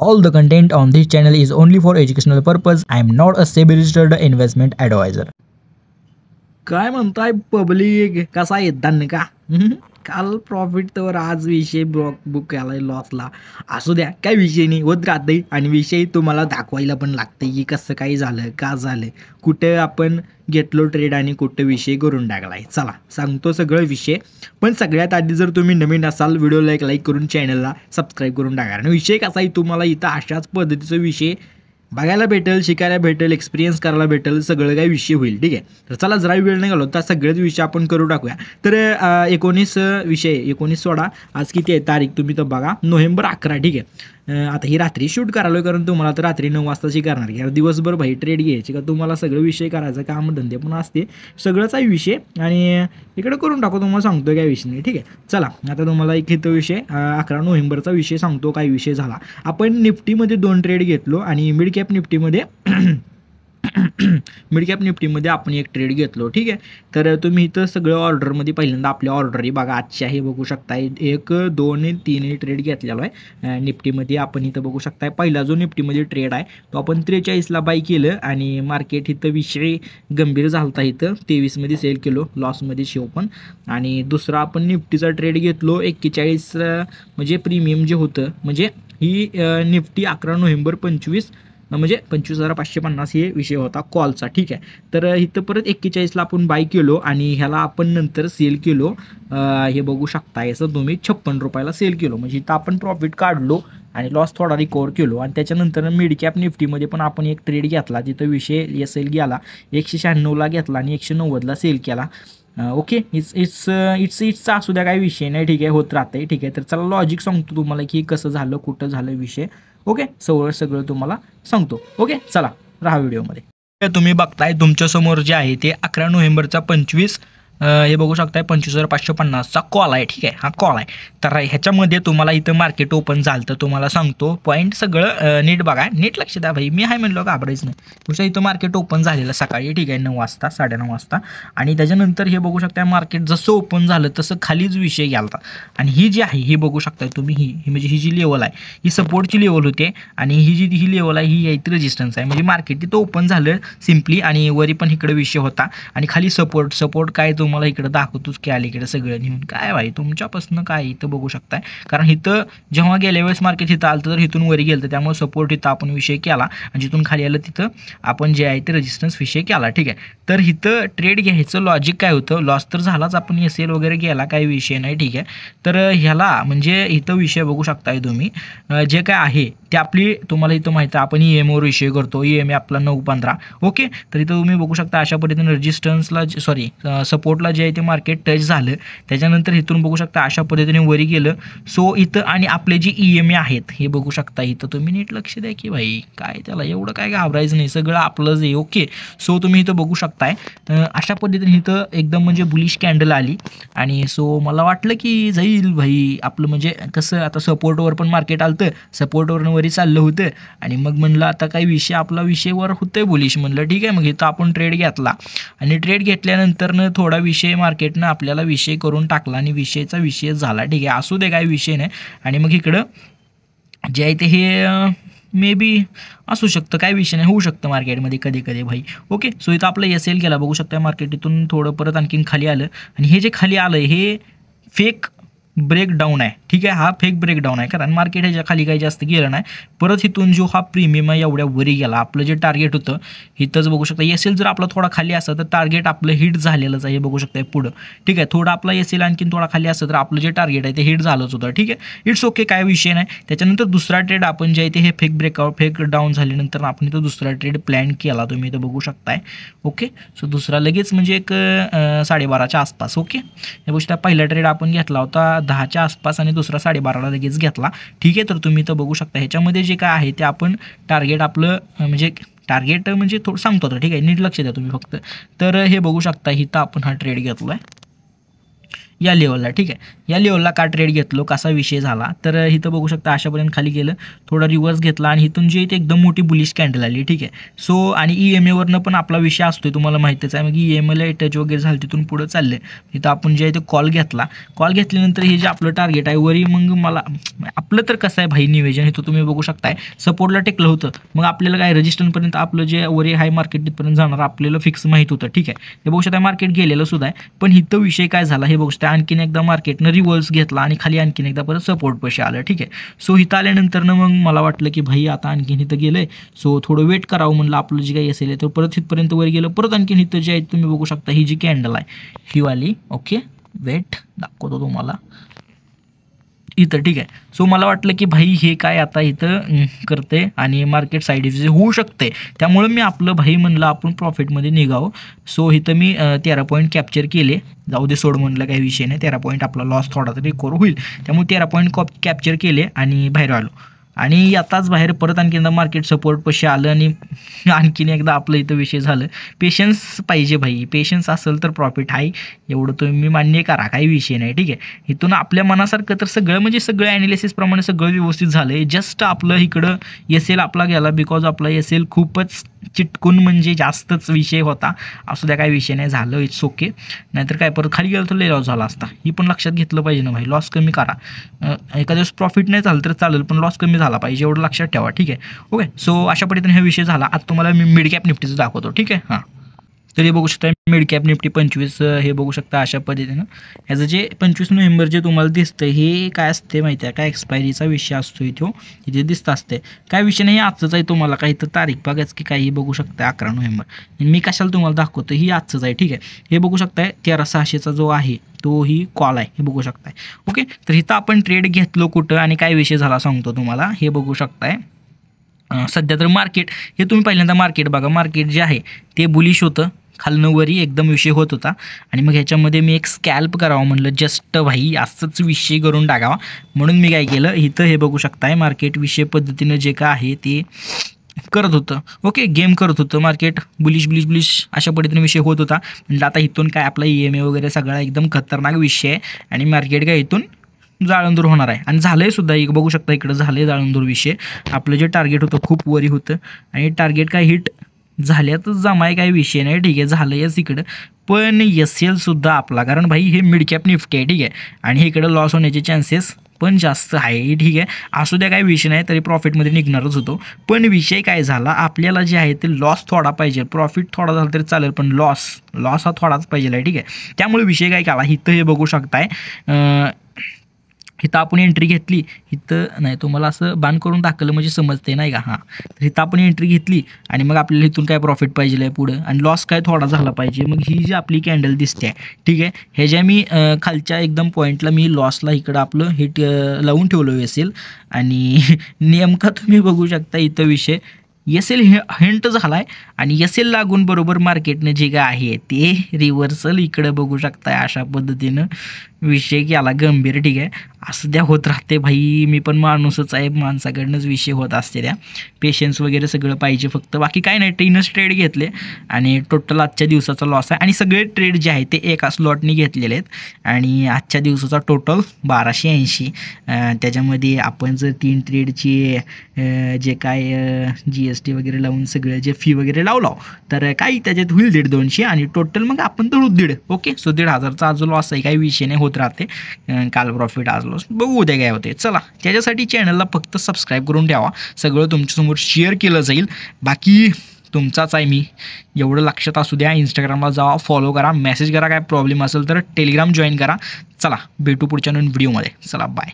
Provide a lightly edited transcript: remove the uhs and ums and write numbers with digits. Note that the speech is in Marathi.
All the content on this channel is only for educational purpose. I am not a SEBI registered investment advisor. काय म्हणताय पब्लिक, कसा आहे दणका? काल प्रॉफिट तर आज विषय बुक केलाय लॉसला. असू द्या, काय विषय नाही, होत राहते. आणि विषय तुम्हाला दाखवायला पण लागते की कसं काय झालं, का झालं, कुठं आपण घेतलो ट्रेड आणि कुठं विषय करून टाकलाय. चला सांगतो सगळं विषय. पण सगळ्यात आधी जर तुम्ही नवीन असाल व्हिडिओला एक लाईक करून चॅनलला सबस्क्राईब करून टाका. आणि विषय कसा आहे, तुम्हाला इथं अशाच पद्धतीचा विषय बघायला भेटेल, शिकायला भेटेल, एक्सपिरियन्स करायला भेटेल, सगळं काही विषय होईल. ठीक आहे, तर चला जरा वेळ नाही घालवता सगळेच विषय आपण करू टाकूया. तर 19 सोडा, आज किती आहे तारीख तुम्ही तर बघा, नोव्हेंबर 11. ठीक आहे, आता ही रात्री शूट करायला, कारण तुम्हाला तर रात्री 9 वाजताची करणार की दिवसभर भाई ट्रेड घ्यायची का, तुम्हाला सगळं विषय करायचं, काम धंदे पण असते, सगळंच आहे विषय. आणि इकडे करून टाकू, तुम्हाला सांगतो काय विषय नाही. ठीक आहे, चला आता तुम्हाला एक इथं विषय 11 नोव्हेंबरचा विषय सांगतो काय विषय झाला. आपण निफ्टीमध्ये 2 ट्रेड घेतलो आणि मिड कॅप निफ्टीमध्ये आपण एक ट्रेड घेतलो. ठीक आहे, तर तुम्ही इथं सगळं ऑर्डरमध्ये पहिल्यांदा आपल्या ऑर्डरी बघा, आजच्या हे बघू शकताय, 1, 2, 3 ट्रेड घेतलेला आहे निफ्टीमध्ये. आपण इथं बघू शकताय पहिला जो निफ्टीमध्ये ट्रेड आहे तो आपण 43ला बाय केलं आणि मार्केट इथं विषय गंभीर झालता, इथं 23मध्ये सेल केलो, लॉसमध्ये शेव पण. आणि दुसरा आपण निफ्टीचा ट्रेड घेतलो 41, म्हणजे प्रीमियम जे होतं, म्हणजे ही निफ्टी 11 नोव्हेंबर 25, म्हणजे 25,550 हे विषय होता कॉलचा. ठीक आहे, तर इथं परत 41ला आपण बाय केलो आणि ह्याला आपण नंतर सेल केलो. हे बघू शकता, याचं तुम्ही 56 रुपयाला सेल केलो, म्हणजे इथं आपण प्रॉफिट काढलो आणि लॉस थोडा रिकवर केलो. आणि त्याच्यानंतर मिड कॅप निफ्टीमध्ये पण आपण एक ट्रेड घेतला, तिथं विषय सेल गेला, 196ला घेतला आणि 190ला सेल केला. ओके, इट्स असू द्या, काही विषय नाही. ठीक आहे, होत राहते. ठीक आहे, तर चला लॉजिक सांगतो तुम्हाला की कसं झालं, कुठं झालं विषय. ओके, सगळं तुम्हाला सांगतो. ओके, चला राहा व्हिडिओमध्ये. तुम्ही बघताय तुमच्यासमोर जे आहे ते 11 नोव्हेंबरचा 25, हे बघू शकताय 25,550चा कॉल आहे. ठीक आहे, हा कॉल आहे. तर ह्याच्यामध्ये तुम्हाला इथं मार्केट ओपन झालं तर तुम्हाला सांगतो पॉईंट सगळं नीट बघा, नीट लक्ष द्या भाई, मी आहे म्हणलो घाबरायचं नाही. तुमच्या इथं मार्केट ओपन झालेलं सकाळी. ठीक आहे, 9 वाजता, 9:30 वाजता. आणि त्याच्यानंतर हे बघू शकताय मार्केट जसं ओपन झालं तसं खालीच विषय गेला. आणि ही जी आहे ही बघू शकताय तुम्ही, ही म्हणजे ही जी लेवल आहे ही सपोर्टची लेवल होते आणि ही लेवल आहे ही यायची रेजिस्टन्स आहे. म्हणजे मार्केट तिथं ओपन झालं सिम्पली आणि वरी पण इकडे विषय होता आणि खाली सपोर्ट काय तुम्हाला इकडे दाखवतोच की अलीकडे सगळं नेऊन काय भाई तुमच्यापासून काय इथं बघू शकताय. कारण इथं जेव्हा गेल्या वेळेस मार्केट इथं आलं तर इथून वरी गेलं, त्यामुळे सपोर्ट इथं आपण विषय केला आणि जिथून खाली आलं तिथं आपण जे आहे ते रेजिस्टन्स विषय केला. ठीक आहे, तर इथं ट्रेड घ्यायचं लॉजिक काय होतं, लॉस तर झालाच, आपण एसएल वगैरे गेला, काही विषय नाही. ठीक आहे, तर ह्याला म्हणजे इथं विषय बघू शकताय तुम्ही, जे काय आहे ते आपली तुम्हाला इथं माहिती आहे, आपण EMवर विषय करतो, EM आपला 9.15. ओके, तर इथं तुम्ही बघू शकता अशा पद्धतीने रेजिस्टन्सला सपोर्टला जे आहे ते मार्केट टच झालं, त्याच्यानंतर इथून बघू शकता अशा पद्धतीने वरी गेलं. सो इथं आणि आपले जे EMA आहेत हे बघू शकता, इथं तुम्ही नीट लक्ष द्या की भाई काय त्याला एवढं काय घाबरायचं नाही, सगळं आपलंच आहे. ओके, सो तुम्ही इथं बघू शकताय अशा पद्धतीने इथं एकदम म्हणजे बुलिश कॅन्डल आली आणि सो मला वाटलं की जाईल भाई आपलं, म्हणजे कसं आता सपोर्टवर पण मार्केट आलतं, सपोर्टवरनं वरी चाललं होतं आणि मग म्हणलं आता काही विषय आपला विषयवर होतंय बुलिश, म्हणलं ठीक आहे. मग इथं आपण ट्रेड घेतला आणि ट्रेड घेतल्यानंतरनं थोडा विषय मार्केटनं आपल्याला विषय करून टाकला आणि विषयचा विषय झाला. ठीक आहे, असू दे काही विषय नाही. आणि मग इकडं जे आहे ते हे मे बी असू शकतं, काय विषय नाही, होऊ शकतं मार्केटमध्ये कधी कधी भाई. ओके, सो इथं आपलं एसएल गेला, बघू शकता मार्केट इथून थोडं परत आणखीन खाली आलं आणि हे जे खाली आलं हे फेक ब्रेकडाऊन आहे. ठीक आहे, हा फेक ब्रेकडाऊन आहे, कारण मार्केट ह्याच्या खाली काही जास्त गेलं नाही. परत इथून जो हा प्रीमियम आहे एवढ्या वरी गेला, आपलं जे टार्गेट होतं इथंच बघू शकता. एसएल जर आपला थोडा खाली असतं तर टार्गेट आपलं हिट झालेलंच आहे, हे बघू शकता पुढं. ठीक आहे, थोडा आपला एसएल आणखीन थोडा खाली असतं तर आपलं जे टार्गेट आहे ते हिट झालंच होतं. ठीक आहे, इट्स ओके, काय विषय नाही. त्याच्यानंतर दुसरा ट्रेड आपण जे आहे ते हे फेक डाऊन झाल्यानंतर आपण इथं दुसरा ट्रेड प्लॅन केला, तुम्ही इथं बघू शकताय. ओके, सो दुसरा लगेच म्हणजे एक 12:30च्या आसपास. ओके, हे बघू शकता पहिला ट्रेड आपण घेतला होता 10च्या आसपास आणि दुसरा 12:30ला लगेच घेतला. ठीक आहे, तर तुम्ही इथं बघू शकता ह्याच्यामध्ये जे काय आहे ते आपण टार्गेट आपलं म्हणजे टार्गेट म्हणजे थोडं सांगतो तर. ठीक आहे, नीट लक्ष द्या तुम्ही फक्त. तर हे बघू शकता इथं आपण हा ट्रेड घेतला आहे या लेवलला. ठीक आहे, या लेवलला का ट्रेड घेतलो, कसा विषय झाला, तर इथं बघू शकता अशापर्यंत खाली गेलं, थोडा रिव्हर्स घेतला आणि इथून जे इथे एकदम मोठी बुलिश कॅन्डल आली, ठीक आहे. सो आणि EMA पण आपला विषय असतोय, तुम्हाला माहितीच आहे. मग EMAला टच वगैरे झालं, तिथून पुढं चाललं. इथं आपण जे इथे कॉल घेतल्यानंतर हे जे आपलं टार्गेट आहे वरी, मग मला आपलं तर कसं आहे भाई नियोजन, इथं तुम्ही बघू शकताय सपोर्टला टेकलं होतं. मग आपल्याला काय रजिस्टरपर्यंत आपलं जे वरी हाय मार्केट तिथपर्यंत जाणार आपल्याला फिक्स माहीत होतं, ठीक आहे. हे बघू शकता मार्केट गेलेलं सुद्धा आहे. पण इथं विषय काय झाला हे बघू शकता, आणखीन एकदा मार्केटनं रिव्हर्स घेतला आणि खाली आणखीन एकदा परत सपोर्ट पैसे आलं, ठीक आहे. सो इथं आल्यानंतरनं मग मला वाटलं की भाई आता आणखीन इथं गेलंय, सो थोडं वेट करावं म्हणलं, आपलं जे काही असेल तर परत इथपर्यंत वर गेलं. परत आणखीन इथं जे आहे तुम्ही बघू शकता ही जी कॅन्डल आहे ही वाली, ओके वेट दाखवतो तुम्हाला इथं, ठीक आहे. सो मला वाटलं की भाई हे काय आता इथं करते आणि मार्केट साईड इफेक्ट होऊ शकते, त्यामुळं मी आपलं भाई म्हणलं आपण प्रॉफिटमध्ये निघावं. सो इथं मी 13 पॉईंट कॅप्चर केले, जाऊ दे सोड म्हणलं काही विषय नाही, 13 पॉईंट आपला लॉस थोडा तरी रिकवर होईल, त्यामुळे 13 पॉईंट कॅप्चर केले आणि बाहेर आलो. आणि आताच बाहेर परत आणखी एकदा मार्केट सपोर्ट पैसे आलं आणि आणखीन एकदा आपलं इथं विषय झालं. पेशन्स पाहिजे भाई, पेशन्स असेल तर प्रॉफिट आहे, एवढं तुम्ही मान्य करा, काही विषय नाही, ठीक आहे. इथून आपल्या मनासारखं तर सगळं म्हणजे सगळं ॲनालिसिसप्रमाणे सगळं व्यवस्थित झालं आहे. जस्ट आपलं इकडं SL आपला गेला, बिकॉज आपला SL खूपच चिटकून म्हणजे जास्तच विषय होता. असू द्या काही विषय नाही, झालं इट्स ओके. नाहीतर काय परत खाली गेलं तर लय लॉस झाला असता, ही पण लक्षात घेतलं पाहिजे ना भाई. लॉस कमी करा, एखाद्या दिवस प्रॉफिट नाही झालं तर चालेल, पण लॉस कमी झाला पाहिजे, एवढं लक्षात ठेवा, ठीक आहे. ओके, सो अशा पद्धतीने हा विषय झाला. आता तुम्हाला मी मिड कॅप निफ्टीचं दाखवतो, ठीक आहे. हां, तर हे बघू शकता मिड कॅप निफ्टी 25, हे बघू शकता अशा पद्धतीनं. ह्याचं जे 25 नोव्हेंबर जे तुम्हाला दिसतं हे काय असते माहिती आहे, काय एक्सपायरीचा विषय असतो इथे दिसतं असते, काय विषय नाही, आजचंच आहे. तुम्हाला काही तर तारीख बघायचं की काही बघू शकता 11 नोव्हेंबर, मी कशाला तुम्हाला दाखवतो, ही आजचंच आहे, ठीक आहे. हे बघू शकताय 13,600चा जो आहे तो ही कॉल आहे, हे बघू शकताय. ओके, तर इथं आपण ट्रेड घेतलो कुठं आणि काय विषय झाला सांगतो तुम्हाला. हे बघू शकताय सध्या तर मार्केट, हे तुम्ही पहिल्यांदा मार्केट बघा, मार्केट जे आहे ते बुलिश होतं, खालनं वरी एकदम विषय होत होता. आणि मग ह्याच्यामध्ये मी एक स्कॅल्प करावं म्हणलं, जस्ट भाई असंच विषय करून टाकावा म्हणून मी काय केलं, इथं हे बघू शकताय मार्केट विषय पद्धतीनं जे काय आहे ते करत होतं. ओके, गेम करत होतं मार्केट, बुलिश अशा पद्धतीने विषय होत होता. म्हणजे आता इथून काय आपला EMA वगैरे सगळा एकदम खतरनाक विषय आहे आणि मार्केट काय इथून जाळंदूर होणार आहे. आणि झालंय सुद्धा, एक बघू शकता इकडं झालंय जाळंदूर विषय. आपलं जे टार्गेट होतं खूप वरी होतं आणि टार्गेट काय हिट झाल्यातच जमाय, काही विषय नाही, ठीक आहे, झालंयच इकडं. पण SL सुद्धा आपला, कारण भाई हे मिड कॅप निफ्टी आहे, ठीक आहे, आणि इकडं लॉस होण्याचे चान्सेस पण जास्त आहे, ठीक आहे. असू द्या काही विषय नाही, तरी प्रॉफिटमध्ये निघणारच होतो. पण विषय काय झाला, आपल्याला जे आहे ते लॉस थोडा पाहिजे, प्रॉफिट थोडा झाला तरी चालेल, पण लॉस हा थोडाच पाहिजे आहे, ठीक आहे. त्यामुळे विषय काय केला, इथं हे बघू शकताय इथं आपण एंट्री घेतली, इथं नाही तुम्हाला असं बाण करून टाकलं म्हणजे समजते नाही का. हां, तर इथं आपण एंट्री घेतली आणि मग आपल्याला इथून काय प्रॉफिट पाहिजे आहे पुढं आणि लॉस काय थोडा झाला पाहिजे. मग ही जी आपली कॅन्डल दिसते, ठीक आहे, ह्याच्या मी खालच्या एकदम पॉईंटला मी लॉसला इकडं आपलं हिट लावून ठेवलं असेल. आणि नेमका तुम्ही बघू शकता इथं विषय SL हिंट झाला आहे आणि SL लागून बरोबर मार्केटनं जे काय आहे ते रिव्हर्सल इकडं बघू शकताय, अशा पद्धतीनं विषय केला गंभीर, ठीक आहे. असं द्या होत राहते भाई, मी पण माणूसच आहे, माणसाकडनंच विषय होत असते त्या. पेशन्स वगैरे सगळं पाहिजे फक्त, बाकी काय नाही. 3च ट्रेड घेतले आणि टोटल आजच्या दिवसाचा लॉस आहे आणि सगळे ट्रेड जे आहे ते एका स्लॉटनी घेतलेले आहेत आणि आजच्या दिवसाचा टोटल 1280. त्याच्यामध्ये आपण जर 3 ट्रेडची जे काय GST वगैरे लावून सगळं जे फी वगैरे लावलो तर काही त्याच्यात होईल 150-200 आणि टोटल मग आपण धरू 1.5. ओके, सो 1,500चा जो लॉस आहे काही विषय नाही, होत राहते. काल प्रॉफिट आज लॉस बघू उद्या काय होते. चला, त्याच्यासाठी चॅनलला फक्त सबस्क्राईब करून ठेवा, सगळं तुमच्यासमोर शेअर केलं जाईल. बाकी तुमचाच आहे मी, एवढं लक्षात असू द्या. इंस्टाग्रामला जावा, फॉलो करा, मेसेज करा, काय प्रॉब्लेम असेल तर टेलिग्राम जॉईन करा. चला भेटू पुढच्या नवीन व्हिडिओमध्ये. चला बाय.